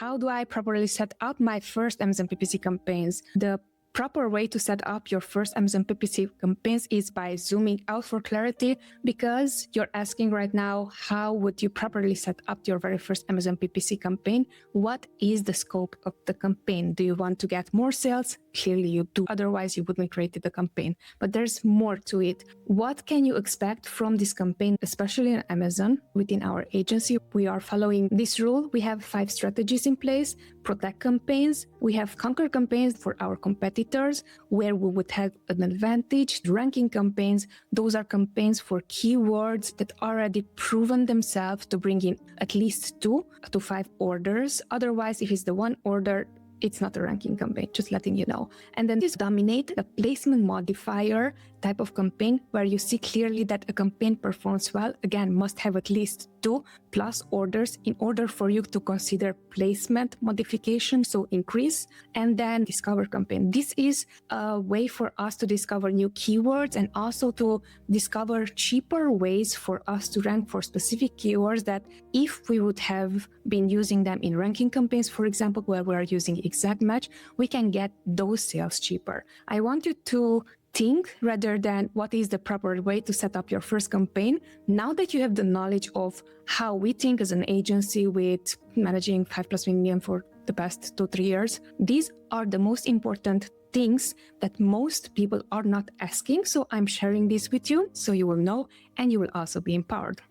How do I properly set up my first Amazon PPC campaigns? The proper way to set up your first Amazon PPC campaigns is by zooming out for clarity, because you're asking right now, how would you properly set up your very first Amazon PPC campaign? What is the scope of the campaign? Do you want to get more sales? Clearly you do. Otherwise, you wouldn't create the campaign. But there's more to it. What can you expect from this campaign, especially on Amazon? Within our agency, we are following this rule. We have 5 strategies in place: protect campaigns. We have conquer campaigns for our competitors, where we would have an advantage. Ranking campaigns, those are campaigns for keywords that already proven themselves to bring in at least 2 to 5 orders. Otherwise, if it's the one order, it's not a ranking campaign, just letting you know. And then this dominate a placement modifier type of campaign, where you see clearly that a campaign performs well, again, must have at least 2+ orders in order for you to consider placement modification, so increase. And then discover campaign. This is a way for us to discover new keywords and also to discover cheaper ways for us to rank for specific keywords that if we would have been using them in ranking campaigns, for example, where we are using exact match, we can get those sales cheaper. I want you to think rather than what is the proper way to set up your first campaign. Now that you have the knowledge of how we think as an agency with managing 5+ million for the past 2-3 years, these are the most important things that most people are not asking. So I'm sharing this with you so you will know and you will also be empowered.